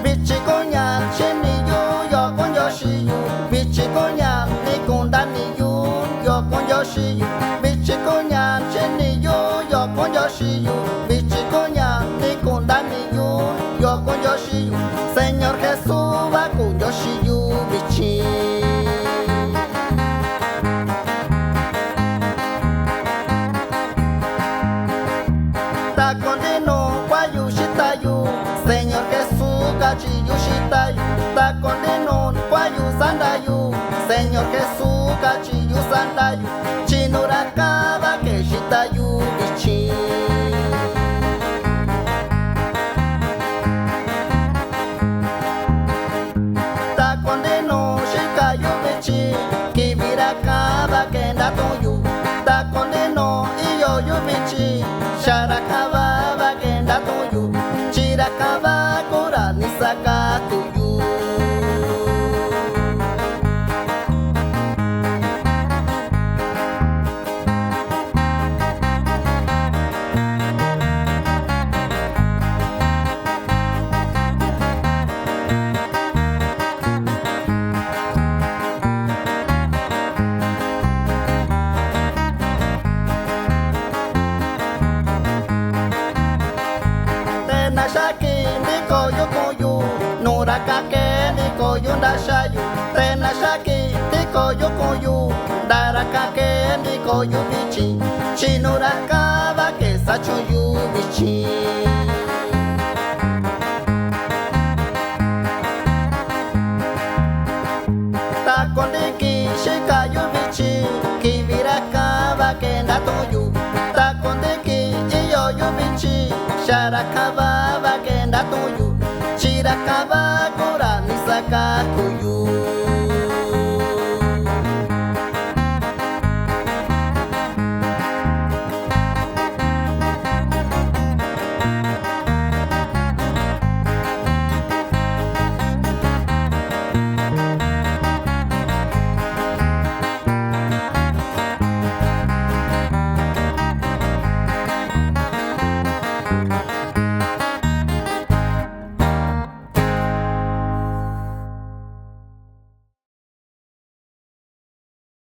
Bichi konya chini yu yo kon yo shi yu. Bichi konya ni kon da ni yu yo kon yo shi yu. Bichi konya chini yu yo kon yo shi yu. Bichi konya ni kon da ni yu yo kon yo shi yu. Señor Jesús va con yo shi yu bichi. Ta condeno kwa yu shita yu. Señor Jesús gachi yu shita yu. Ta condeno kwa yu sanda yu. Señor Jesús gachi yu sanda yu. Chinuraka va que shita yu bichi. Ta condeno shika yu bichi. Kibiraka va que ndato yu. Ta condeno iyo yu bichi. Sharakaba va que ndato yu. Chirakaba kura nisaka tu yu. Nashaki ni koyo koyo Nurakake ni koyo ndashayu Tenashaki ni koyo koyo Darakake ni koyo bichi Chinuraka va que sachuyu bichi. Takondiki shikayu bichi Kibiraka va que ndatoyu Takondiki iyo yu bichi Sharakaba va que ndatoyu Chirakaba